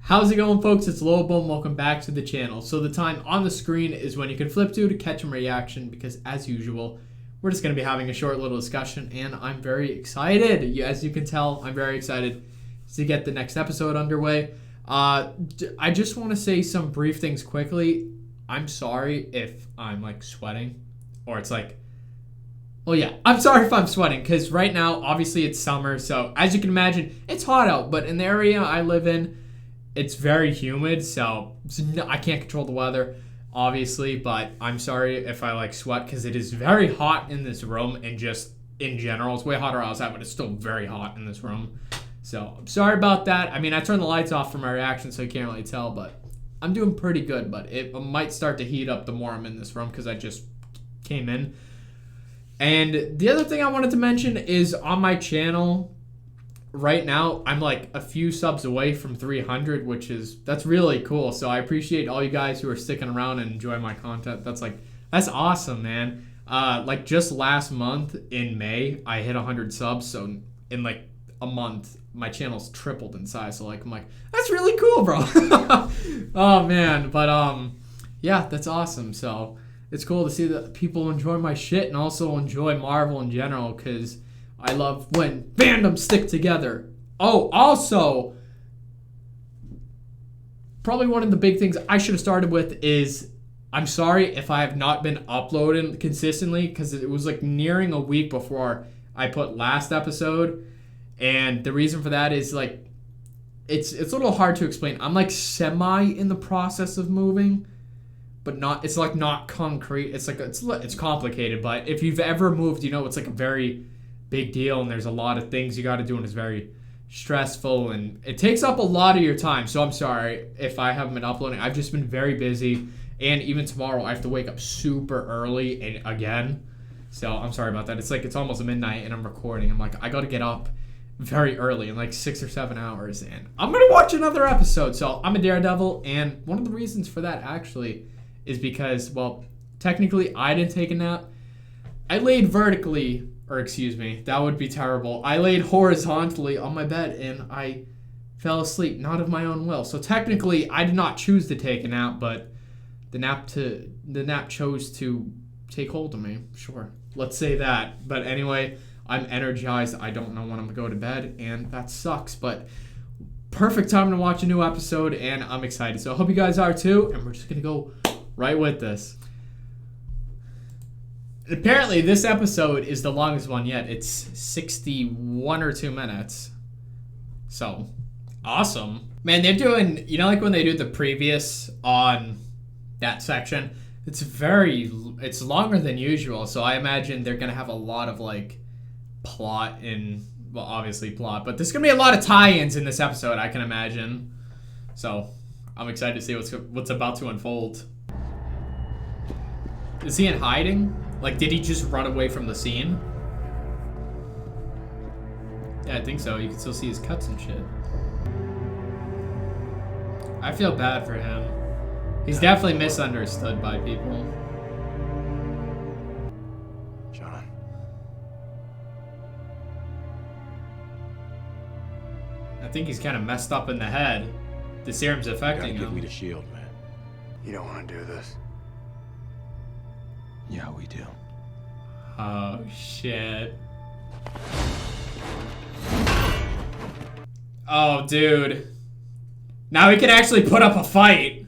How's it going, folks? It's Lobo and welcome back to the channel. So the time on the screen is when you can flip to catch a reaction because, as usual, we're just going to be having a short little discussion and I'm very excited. As you can tell, I'm very excited to get the next episode underway. I just want to say some brief things quickly. I'm sorry if I'm like sweating or it's like, well, yeah, I'm sorry if I'm sweating because right now, obviously it's summer. So as you can imagine, it's hot out, but in the area I live in, it's very humid, so I can't control the weather, obviously, but I'm sorry if I like sweat because it is very hot in this room and just in general. It's way hotter outside, but it's still very hot in this room. So I'm sorry about that. I mean, I turned the lights off for my reaction, so you can't really tell, but I'm doing pretty good, but it might start to heat up the more I'm in this room because I just came in. And the other thing I wanted to mention is on my channel, right now, I'm like a few subs away from 300, that's really cool. So I appreciate all you guys who are sticking around and enjoy my content. That's awesome, man. Like just last month in May, I hit 100 subs. So in like a month, my channel's tripled in size. So I'm like, that's really cool, bro. Oh man, but yeah, that's awesome. So it's cool to see that people enjoy my shit and also enjoy Marvel in general because I love when fandoms stick together. Oh, also, probably one of the big things I should have started with is I'm sorry if I have not been uploading consistently because it was like nearing a week before I put last episode. And the reason for that is like, it's a little hard to explain. I'm like semi in the process of moving, but it's like not concrete. It's like, it's complicated, but if you've ever moved, you know, it's like a very big deal and there's a lot of things you got to do and it's very stressful and it takes up a lot of your time. So I'm sorry if I haven't been uploading. I've just been very busy and even tomorrow I have to wake up super early and again. So I'm sorry about that. It's almost midnight and I'm recording. I'm like, I got to get up very early in like 6 or 7 hours and I'm going to watch another episode. So I'm a daredevil and one of the reasons for that actually is because, well, technically I didn't take a nap. I laid vertically. Or excuse me, that would be terrible. I laid horizontally on my bed and I fell asleep, not of my own will. So technically, I did not choose to take a nap, but the nap chose to take hold of me. Sure, let's say that. But anyway, I'm energized. I don't know when I'm gonna go to bed, and that sucks. But perfect time to watch a new episode, and I'm excited. So I hope you guys are too. And we're just gonna go right with this. Apparently, this episode is the longest one yet. It's 61 or 2 minutes. So, awesome. Man, they're doing, you know, like when they do the previous on that section, it's longer than usual. So I imagine they're going to have a lot of like plot well, obviously plot, but there's going to be a lot of tie-ins in this episode, I can imagine. So, I'm excited to see what's about to unfold. Is he in hiding? Like, did he just run away from the scene? Yeah, I think so. You can still see his cuts and shit. I feel bad for him. He's definitely misunderstood by people. John. I think he's kind of messed up in the head. The serum's affecting him. Give me the shield, man. You don't want to do this. Yeah, we do. Oh, shit. Oh, dude. Now he can actually put up a fight.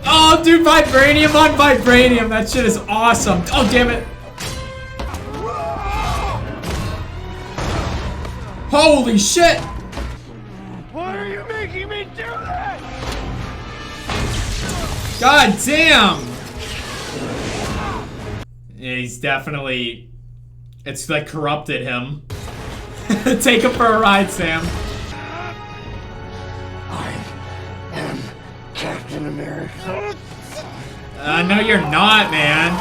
Oh, dude, vibranium on vibranium. That shit is awesome. Oh, damn it. Holy shit. Why are you making me do that? God damn! Yeah, he's definitely... It's like corrupted him. Take him for a ride, Sam. I am Captain America. No, you're not, man.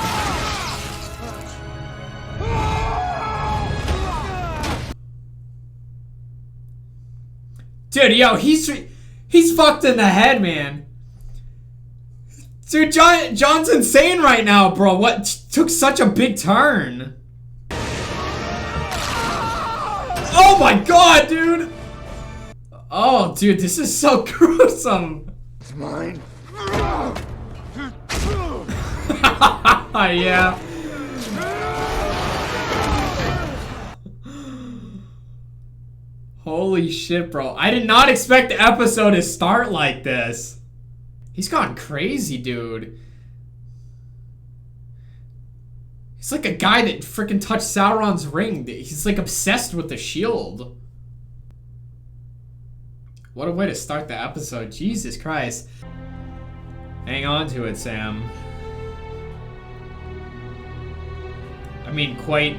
Dude, yo, he's fucked in the head, man. Dude, John's insane right now, bro. What took such a big turn? Oh my god, dude! Oh, dude, this is so gruesome. It's mine. Yeah. Holy shit, bro. I did not expect the episode to start like this. He's gone crazy, dude. He's like a guy that freaking touched Sauron's ring. He's like obsessed with the shield. What a way to start the episode. Jesus Christ. Hang on to it, Sam. I mean, quite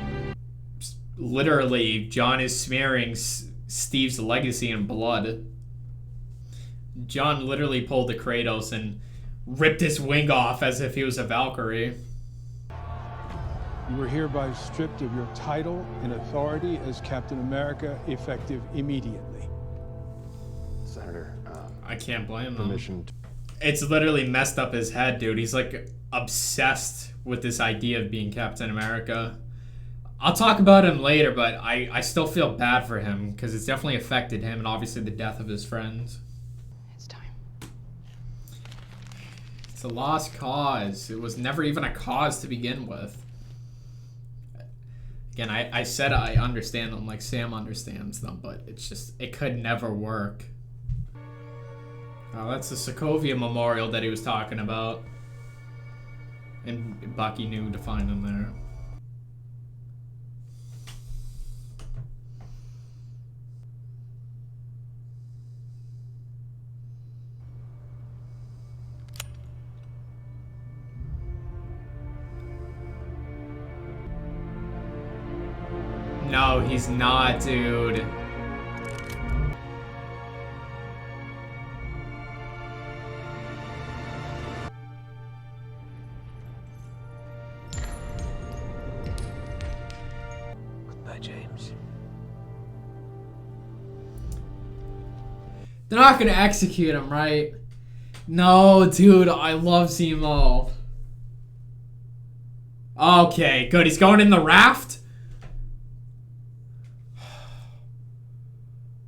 literally, John is smearing Steve's legacy in blood. John literally pulled the Kratos and ripped his wing off as if he was a Valkyrie. You were hereby stripped of your title and authority as Captain America, effective immediately. Senator, I can't blame him. permission. It's literally messed up his head, dude. He's like obsessed with this idea of being Captain America. I'll talk about him later, but I still feel bad for him because it's definitely affected him and obviously the death of his friends. It's time. It's a lost cause. It was never even a cause to begin with. Again, I said I understand them like Sam understands them, but it's just, it could never work. Oh, that's the Sokovia Memorial that he was talking about. And Bucky knew to find him there. No, he's not, dude. Goodbye, James. They're not gonna execute him, right? No, dude, I love Zemo. Okay, good. He's going in the raft?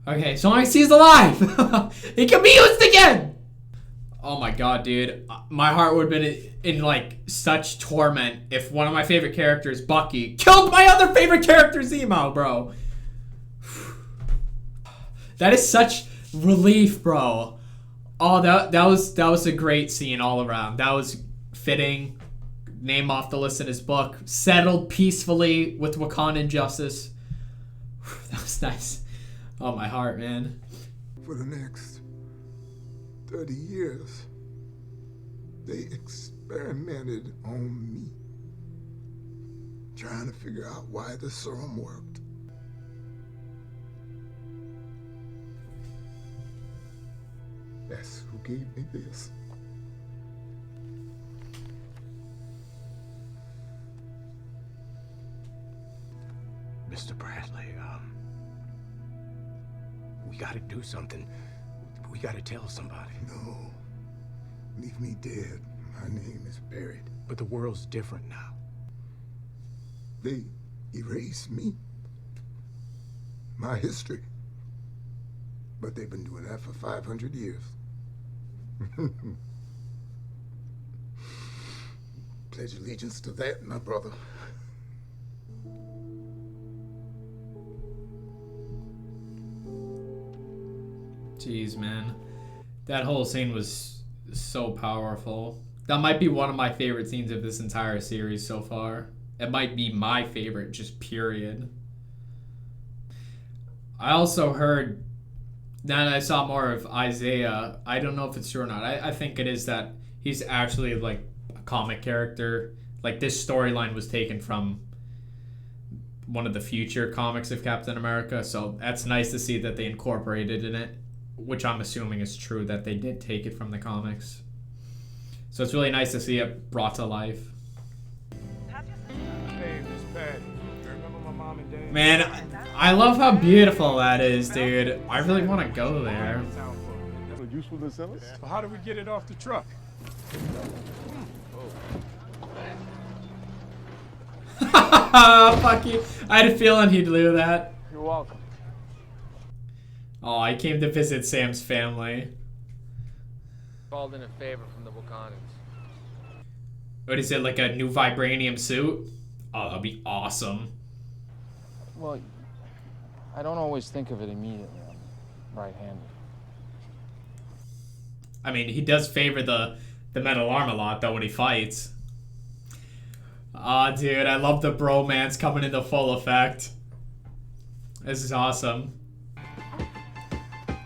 Okay, so long as he's alive, he can be used again. Oh my god, dude, my heart would have been in like such torment if one of my favorite characters, Bucky, killed my other favorite character, Zemo, bro. That is such relief, bro. Oh, that was a great scene all around. That was fitting. Name off the list in his book. Settled peacefully with Wakandan justice. That was nice. Oh, my heart, man. For the next 30 years, they experimented on me, trying to figure out why the serum worked. That's who gave me this. Mr. Bradley, we gotta do something. We gotta tell somebody. No, leave me dead. My name is buried. But the world's different now. They erased me, my history. But they've been doing that for 500 years. Pledge allegiance to that, my brother. Jeez, man. That whole scene was so powerful. That might be one of my favorite scenes of this entire series so far. It might be my favorite, just period. I also heard, now that I saw more of Isaiah, I don't know if it's true or not. I think it is that he's actually like a comic character. Like this storyline was taken from one of the future comics of Captain America. So that's nice to see that they incorporated in it, which I'm assuming is true, that they did take it from the comics. So it's really nice to see it brought to life. Hey, Miss Patty, you remember my mom and dad? Man, I love how beautiful that is, dude. I really want to go there. Useful to sell us? So how do we get it off the truck? Fuck you. I had a feeling he'd do that. You're welcome. Oh, I came to visit Sam's family. Called in a favor from the Wakandans. What is it, like a new vibranium suit? Oh, that'd be awesome. Well, I don't always think of it immediately. I'm right-handed. I mean, he does favor the metal arm a lot, though, when he fights. Aw, dude, I love the bromance coming into full effect. This is awesome.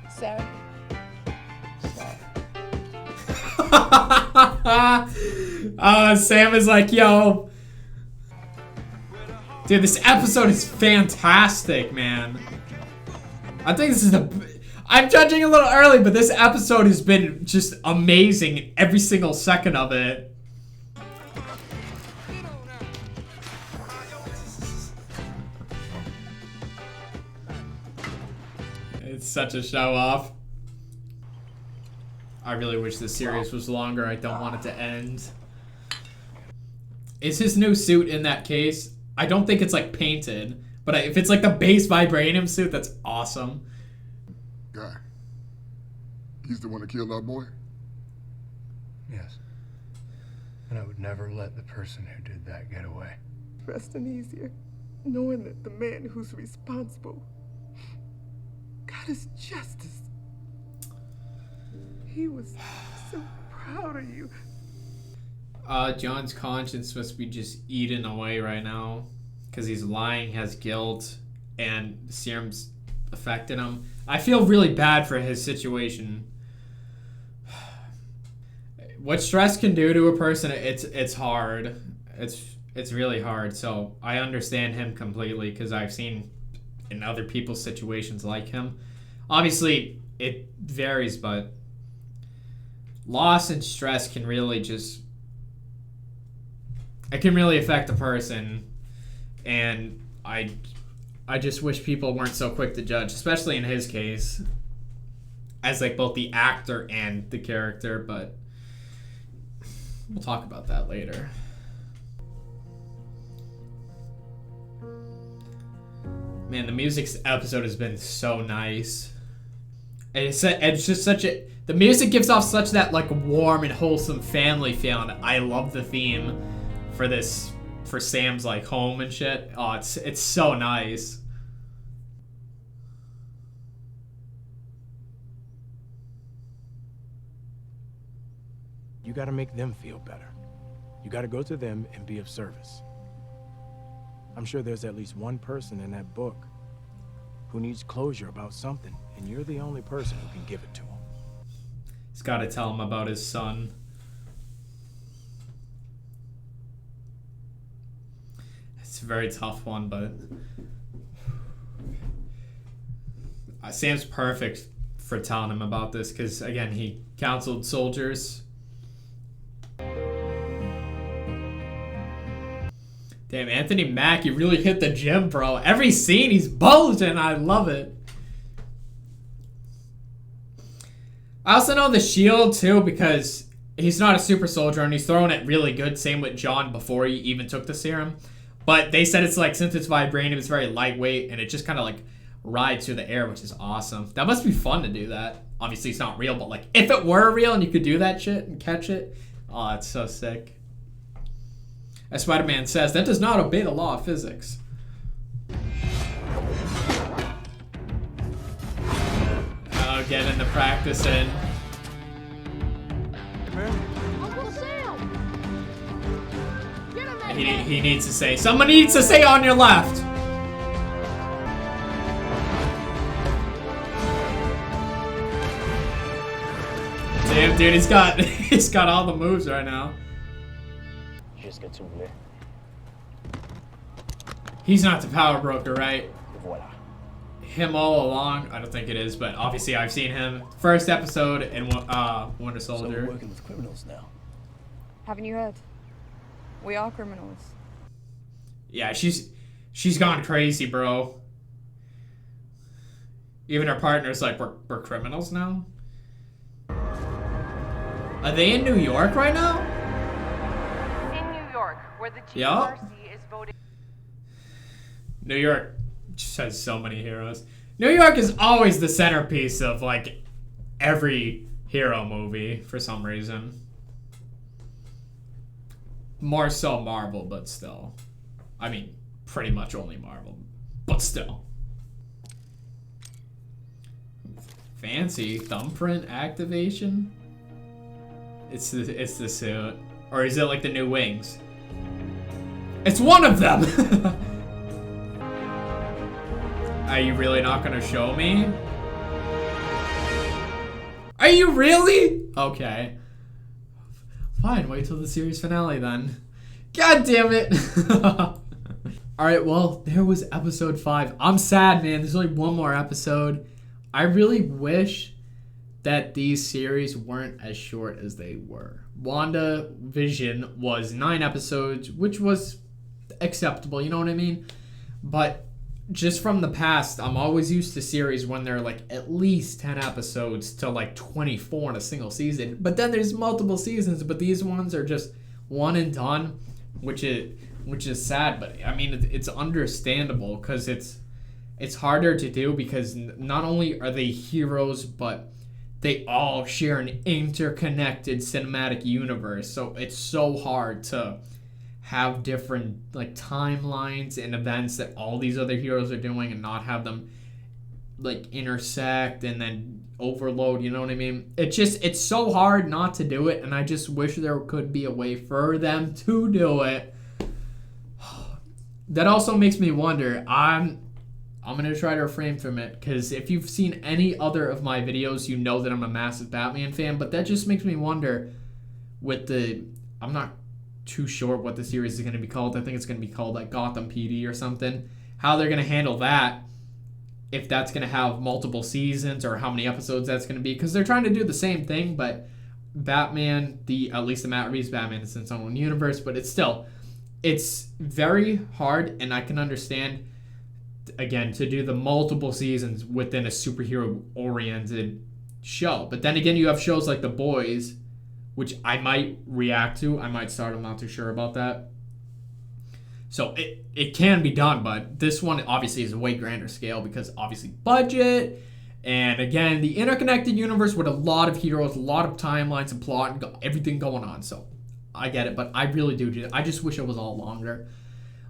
Sam. Sam is like, yo. Dude, this episode is fantastic, man. I think this is I'm judging a little early, but this episode has been just amazing, every single second of it. It's such a show off. I really wish this series was longer. I don't want it to end. Is his new suit in that case? I don't think it's like painted, but if it's like the base vibranium suit, that's awesome. Guy. He's the one that killed our boy? Yes. And I would never let the person who did that get away. Resting easier, knowing that the man who's responsible got his justice. He was so proud of you. John's conscience must be just eaten away right now because he's lying, has guilt, and the serum's affected him. I feel really bad for his situation. What stress can do to a person, it's hard. It's really hard. So I understand him completely because I've seen in other people's situations like him. Obviously, it varies, but loss and stress can really it can really affect a person, and I just wish people weren't so quick to judge, especially in his case, as like both the actor and the character, but we'll talk about that later. Man, the music episode has been so nice. It's just such a... The music gives off such that like warm and wholesome family feeling. I love the theme for Sam's like home and shit. Oh, it's so nice. You gotta make them feel better. You gotta go to them and be of service. I'm sure there's at least one person in that book who needs closure about something, and you're the only person who can give it to him. He's got to tell him about his son. It's a very tough one, but Sam's perfect for telling him about this because, again, he counseled soldiers. Damn, Anthony Mackie really hit the gym, bro. Every scene, he's bulging. I love it. I also know the shield, too, because he's not a super soldier, and he's throwing it really good. Same with John before he even took the serum. But they said it's like, since it's vibranium, it's very lightweight, and it just kind of like rides through the air, which is awesome. That must be fun to do that. Obviously, it's not real, but like, if it were real and you could do that shit and catch it, oh, it's so sick. As Spider-Man says, that does not obey the law of physics. Oh, getting the practice in. Uncle Sam! Get him in there! He needs to say, someone needs to say on your left. Damn, dude, he's got all the moves right now. He's not the power broker, right? Him all along? I don't think it is, but obviously I've seen him. First episode in Winter Soldier. So we're working with criminals now. Haven't you heard? We are criminals. Yeah, she's gone crazy, bro. Even her partner's like, we're criminals now? Are they in New York right now? In New York, where the Yup. GRC is voting. New York just has so many heroes. New York is always the centerpiece of like every hero movie for some reason. More so Marvel, but still. I mean, pretty much only Marvel, but still. Fancy thumbprint activation. It's the suit, or is it like the new wings? It's one of them. Are you really not gonna show me? Are you really? Okay. Fine, wait till the series finale then. God damn it. Alright, well, there was episode 5. I'm sad, man. There's only one more episode. I really wish that these series weren't as short as they were. WandaVision was 9 episodes, which was acceptable, you know what I mean? But just from the past, I'm always used to series when they're like at least 10 episodes to like 24 in a single season. But then there's multiple seasons, but these ones are just one and done, which is sad. But I mean, it's understandable because it's harder to do because not only are they heroes, but they all share an interconnected cinematic universe. So it's so hard to have different like timelines and events that all these other heroes are doing and not have them like intersect and then overload, you know what I mean? It's so hard not to do it, and I just wish there could be a way for them to do it. That also makes me wonder, I'm gonna try to refrain from it, because if you've seen any other of my videos, you know that I'm a massive Batman fan, but that just makes me wonder with I'm not too sure what the series is going to be called. I think it's going to be called like Gotham PD or something. How they're going to handle that, if that's going to have multiple seasons or how many episodes that's going to be, because they're trying to do the same thing, but Batman, at least the Matt Reeves Batman is in its own universe, but it's very hard, and I can understand, again, to do the multiple seasons within a superhero-oriented show. But then again, you have shows like The Boys, which I might react to. I might start. I'm not too sure about that. So it can be done, but this one obviously is a way grander scale because obviously budget, and again, the interconnected universe with a lot of heroes, a lot of timelines and plot and everything going on. So I get it, but I really do. I just wish it was all longer.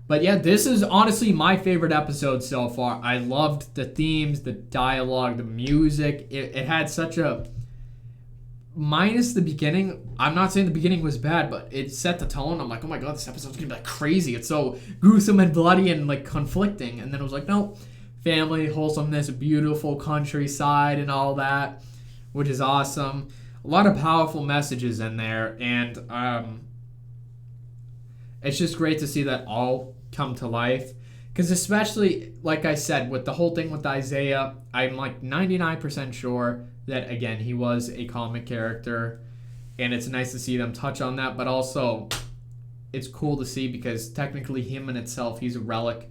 But yeah, this is honestly my favorite episode so far. I loved the themes, the dialogue, the music. It had such a... Minus the beginning, I'm not saying the beginning was bad, but it set the tone. I'm like, oh my god, this episode's gonna be like crazy. It's so gruesome and bloody and like conflicting. And then it was like, no, family, wholesomeness, beautiful countryside and all that, which is awesome. A lot of powerful messages in there, and it's just great to see that all come to life. Because especially, like I said, with the whole thing with Isaiah, I'm like 99% sure that, again, he was a comic character, and it's nice to see them touch on that, but also it's cool to see because technically him in itself, he's a relic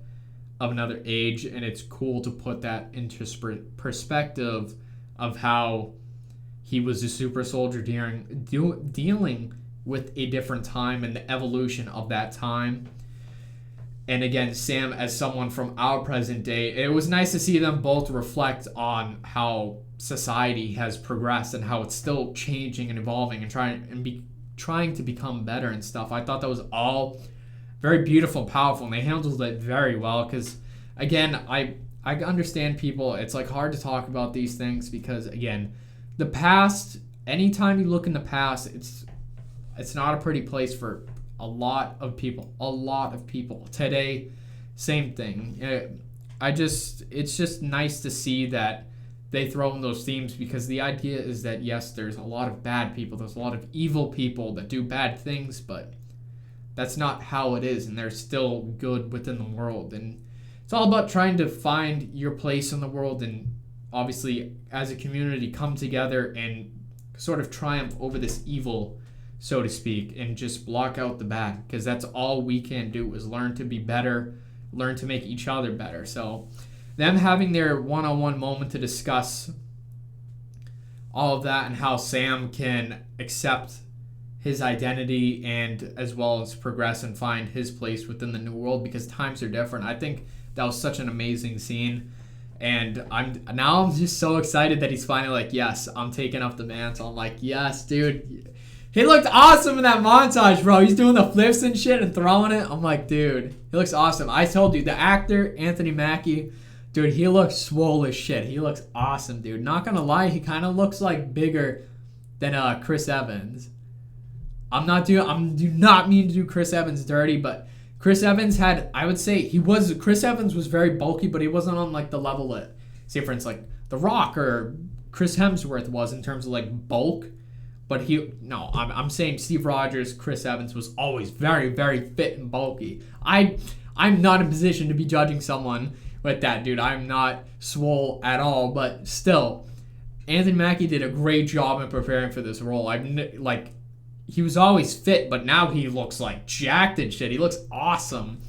of another age, and it's cool to put that into perspective of how he was a super soldier dealing with a different time and the evolution of that time. And again, Sam as someone from our present day, it was nice to see them both reflect on how society has progressed and how it's still changing and evolving and trying to become better and stuff. I thought that was all very beautiful and powerful, and they handled it very well because, again, I understand people, it's like hard to talk about these things because, again, the past, anytime you look in the past, it's not a pretty place for a lot of people. Today, same thing. It's just nice to see that they throw in those themes because the idea is that, yes, there's a lot of bad people. There's a lot of evil people that do bad things, but that's not how it is, and there's still good within the world. And it's all about trying to find your place in the world and obviously, as a community, come together and sort of triumph over this evil, so to speak, and just block out the bad, because that's all we can do is learn to be better, learn to make each other better. So them having their one-on-one moment to discuss all of that and how Sam can accept his identity and as well as progress and find his place within the new world because times are different. I think that was such an amazing scene. And I'm just so excited that he's finally like, yes, I'm taking up the mantle. I'm like, yes, dude. He looked awesome in that montage, bro. He's doing the flips and shit and throwing it. I'm like, dude, he looks awesome. I told you, the actor, Anthony Mackie, dude, he looks swole as shit. He looks awesome, dude. Not gonna lie, he kind of looks like bigger than Chris Evans. I do not mean to do Chris Evans dirty, but Chris Evans Chris Evans was very bulky, but he wasn't on like the level that, say for instance, like The Rock or Chris Hemsworth was in terms of like bulk. But I'm saying Steve Rogers, Chris Evans was always very, very fit and bulky. I'm not in a position to be judging someone with that, dude. I'm not swole at all, but still, Anthony Mackie did a great job in preparing for this role. He was always fit, but now he looks like jacked and shit. He looks awesome.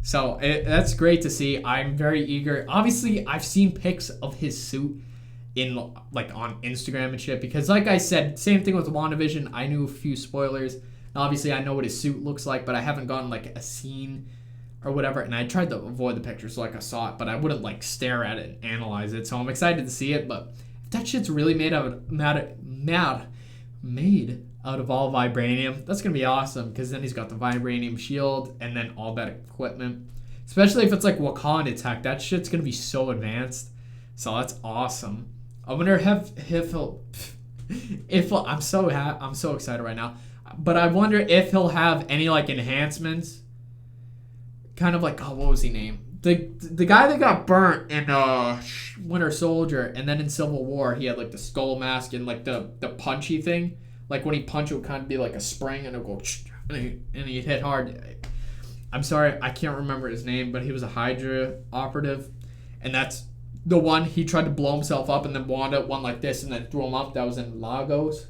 So that's great to see. I'm very eager. Obviously, I've seen pics of his suit in like on Instagram and shit, because like I said, same thing with WandaVision. I knew a few spoilers. Obviously, I know what his suit looks like, but I haven't gotten like a scene or whatever. And I tried to avoid the pictures, so like I saw it, but I wouldn't like stare at it and analyze it. So I'm excited to see it. But if that shit's really made out of all vibranium, that's gonna be awesome, because then he's got the vibranium shield and then all that equipment. Especially if it's like Wakanda tech, that shit's gonna be so advanced. So that's awesome. I wonder if I'm so excited right now. But I wonder if he'll have any like enhancements. Kind of like, what was he named? The guy that got burnt in Winter Soldier, and then in Civil War he had like the skull mask and like the punchy thing. Like when he punched, it would kind of be like a spring and it would go and he'd hit hard. I'm sorry, I can't remember his name, but he was a Hydra operative, and that's the one he tried to blow himself up, and then Wanda went like this and then threw him up. That was in Lagos.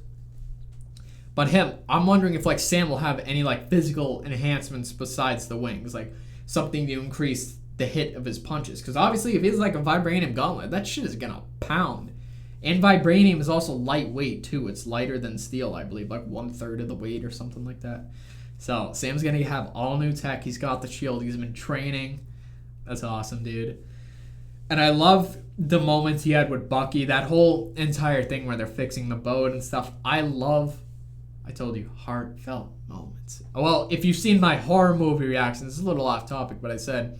But him, I'm wondering if like Sam will have any like physical enhancements besides the wings, like something to increase the hit of his punches. Because obviously, if he's like a vibranium gauntlet, that shit is gonna pound. And vibranium is also lightweight too. It's lighter than steel, I believe, like 1/3 of the weight or something like that. So Sam's gonna have all new tech. He's got the shield. He's been training. That's awesome, dude. And I love the moments he had with Bucky. That whole entire thing where they're fixing the boat and stuff. I told you, heartfelt moments. Well, if you've seen my horror movie reactions, it's a little off topic, but I said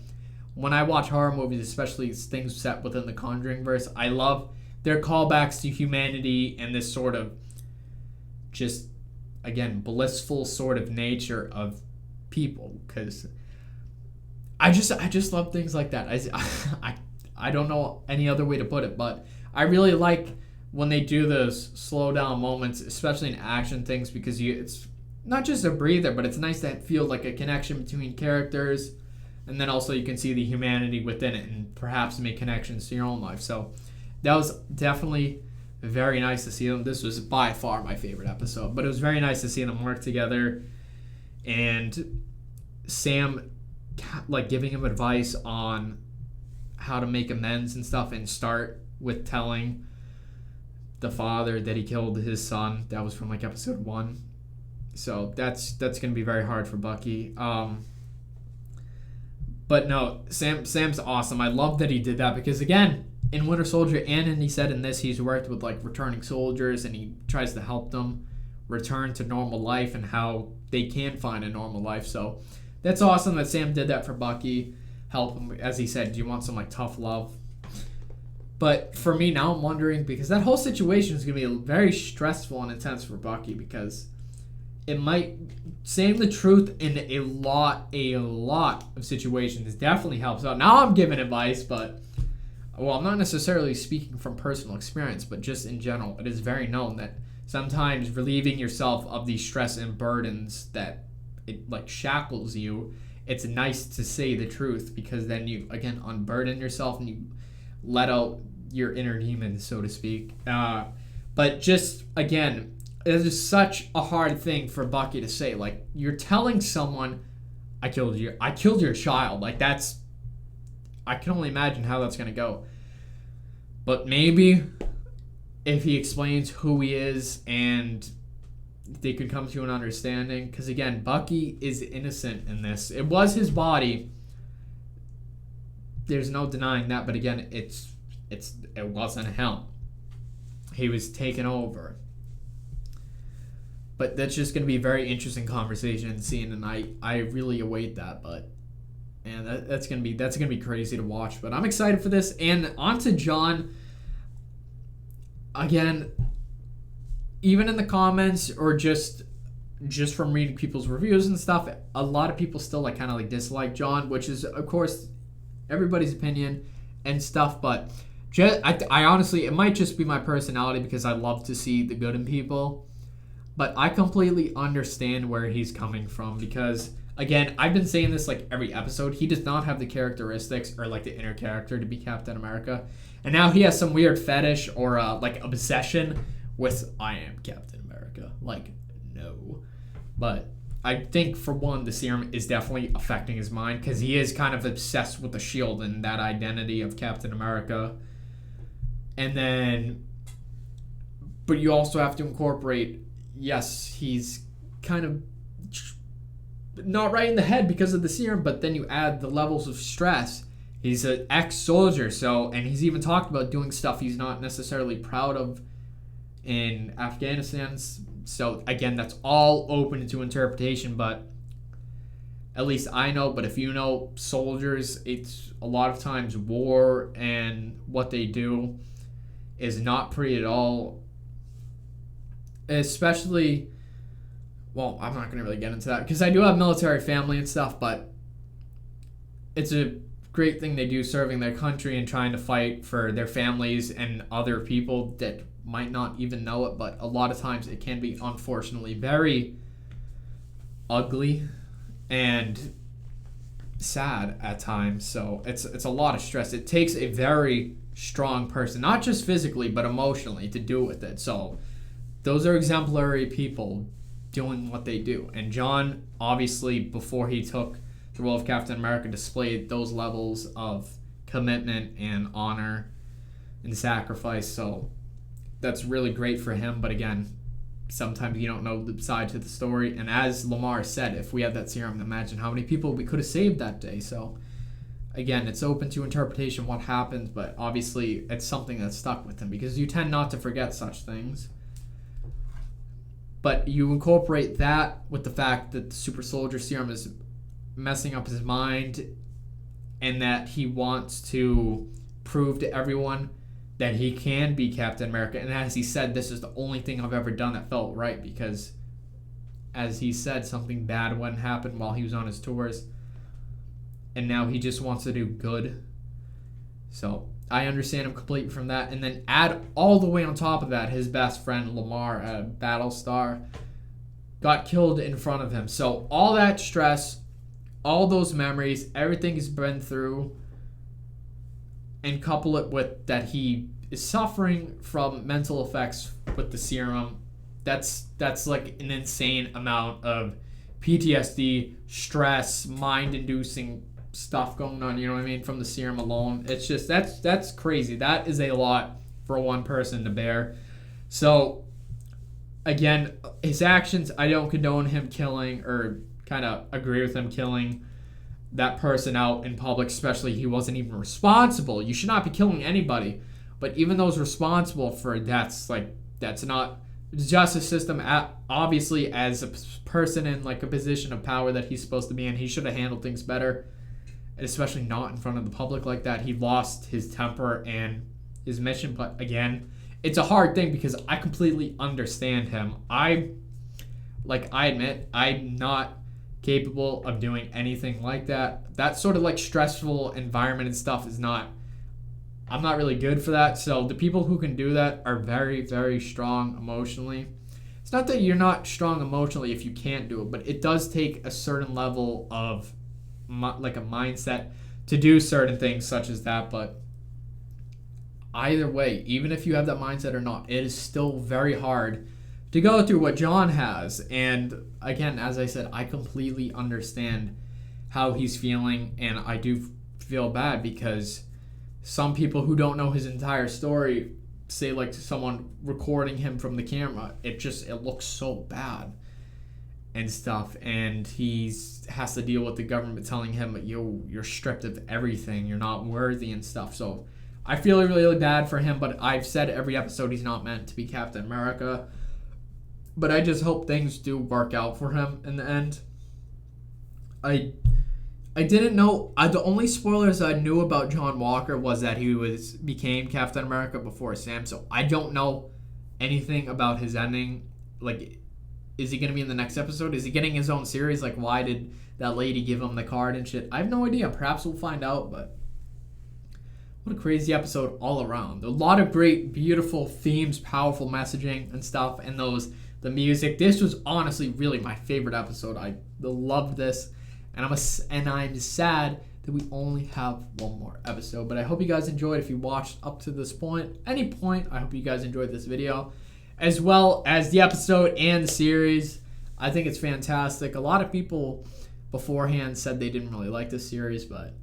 when I watch horror movies, especially things set within the Conjuring verse, I love their callbacks to humanity and this sort of just, again, blissful sort of nature of people. Because I just love things like that. I don't know any other way to put it, but I really like when they do those slow down moments, especially in action things, because it's not just a breather, but it's nice to feel like a connection between characters, and then also you can see the humanity within it and perhaps make connections to your own life. So that was definitely very nice to see them. This was by far my favorite episode, but it was very nice to see them work together, and Sam like giving him advice on how to make amends and stuff, and start with telling the father that he killed his son. That was from like episode 1. So that's gonna be very hard for Bucky. But no, Sam's awesome. I love that he did that, because again, in Winter Soldier and he said in this, he's worked with like returning soldiers, and he tries to help them return to normal life and how they can find a normal life. So that's awesome that Sam did that for Bucky. Help him, as he said, do you want some like tough love? But for me now, I'm wondering, because that whole situation is going to be very stressful and intense for Bucky, because it might, saying the truth in a lot of situations definitely helps out. Now I'm giving advice, but, well, I'm not necessarily speaking from personal experience, but just in general, it is very known that sometimes relieving yourself of these stress and burdens that it like shackles you, it's nice to say the truth, because then you, again, unburden yourself and you let out your inner demons, so to speak. But just, again, it is such a hard thing for Bucky to say. Like, you're telling someone, I killed your child. Like, that's, I can only imagine how that's going to go. But maybe if he explains who he is and they could come to an understanding. Because again, Bucky is innocent in this. It was his body. There's no denying that. But again, it's it wasn't him. He was taken over. But that's just going to be a very interesting conversation and scene, and I really await that. But man, that's gonna be crazy to watch. But I'm excited for this. And on to John. Again, even in the comments or just from reading people's reviews and stuff, a lot of people still kind of dislike John, which is of course everybody's opinion and stuff. But I honestly, it might just be my personality because I love to see the good in people. But I completely understand where he's coming from because, again, I've been saying this every episode. He does not have the characteristics or the inner character to be Captain America. And now he has some weird fetish or obsession with I am Captain America. No. But I think, for one, the serum is definitely affecting his mind because he is kind of obsessed with the shield and that identity of Captain America. And then, but you also have to incorporate, yes, he's kind of not right in the head because of the serum, but then you add the levels of stress. He's an ex-soldier, and he's even talked about doing stuff he's not necessarily proud of in Afghanistan. So again, that's all open to interpretation, but at least I know, but if you know soldiers, it's a lot of times war and what they do is not pretty at all. Especially, well, I'm not going to really get into that because I do have military family and stuff, but it's a great thing they do serving their country and trying to fight for their families and other people that might not even know it, but a lot of times it can be, unfortunately, very ugly and sad at times. So it's a lot of stress. It takes a very strong person, not just physically, but emotionally to do with it. So those are exemplary people doing what they do. And John, obviously, before he took the role of Captain America, displayed those levels of commitment and honor and sacrifice. So that's really great for him. But again, sometimes you don't know the side to the story. And as Lamar said, if we had that serum, imagine how many people we could have saved that day. So again, it's open to interpretation what happens, but obviously it's something that stuck with him because you tend not to forget such things. But you incorporate that with the fact that the super soldier serum is messing up his mind and that he wants to prove to everyone that he can be Captain America. And as he said, this is the only thing I've ever done that felt right because, as he said, something bad wouldn't happen while he was on his tours. And now he just wants to do good. So I understand him completely from that. And then add all the way on top of that, his best friend Lamar, Battlestar, got killed in front of him. So all that stress, all those memories, everything he's been through, and couple it with that he is suffering from mental effects with the serum, that's like an insane amount of PTSD, stress, mind-inducing stuff going on, you know what I mean, from the serum alone. It's just, that's crazy. That is a lot for one person to bear. So, again, his actions, I don't condone him killing or kind of agree with him killing that person out in public, especially he wasn't even responsible. You should not be killing anybody. But even those responsible for deaths, that's not the justice system. Obviously, as a person in a position of power that he's supposed to be in, he should have handled things better, and especially not in front of the public like that. He lost his temper and his mission. But again, it's a hard thing because I completely understand him. I admit I'm not capable of doing anything like that. That sort of stressful environment and stuff is not, I'm not really good for that. So the people who can do that are very, very strong emotionally. It's not that you're not strong emotionally if you can't do it, but it does take a certain level of a mindset to do certain things such as that. But either way, even if you have that mindset or not, it is still very hard to go through what John has. And again, as I said, I completely understand how he's feeling, and I do feel bad because some people who don't know his entire story say someone recording him from the camera, it looks so bad and stuff, and has to deal with the government telling him you're stripped of everything, you're not worthy and stuff. So I feel really bad for him, but I've said every episode he's not meant to be Captain America. But I just hope things do work out for him in the end. I didn't know. The only spoilers I knew about John Walker was that he became Captain America before Sam. So I don't know anything about his ending. Like, is he going to be in the next episode? Is he getting his own series? Like, why did that lady give him the card and shit? I have no idea. Perhaps we'll find out, but what a crazy episode all around. A lot of great, beautiful themes, powerful messaging and stuff, and the music. This was honestly really my favorite episode. I loved this, and I'm sad that we only have one more episode. But I hope you guys enjoyed. If you watched up to this point, any point, I hope you guys enjoyed this video, as well as the episode and the series. I think it's fantastic. A lot of people beforehand said they didn't really like this series, but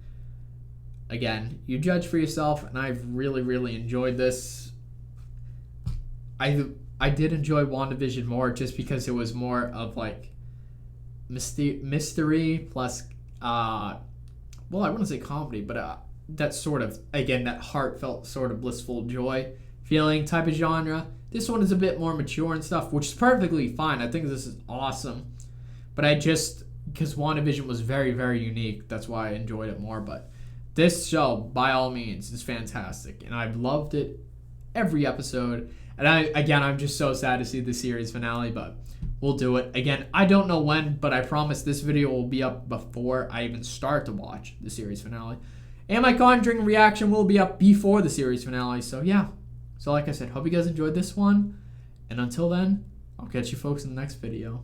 again, you judge for yourself, and I've really enjoyed this. I did enjoy WandaVision more just because it was more of like mystery plus, well, I wouldn't say comedy, but that sort of, again, that heartfelt sort of blissful joy feeling type of genre. This one is a bit more mature and stuff, which is perfectly fine. I think this is awesome. But because WandaVision was very unique, that's why I enjoyed it more. But this show, by all means, is fantastic. And I've loved it every episode. And I'm just so sad to see the series finale, but we'll do it. Again, I don't know when, but I promise this video will be up before I even start to watch the series finale. And my Conjuring reaction will be up before the series finale. So yeah. So like I said, hope you guys enjoyed this one. And until then, I'll catch you folks in the next video.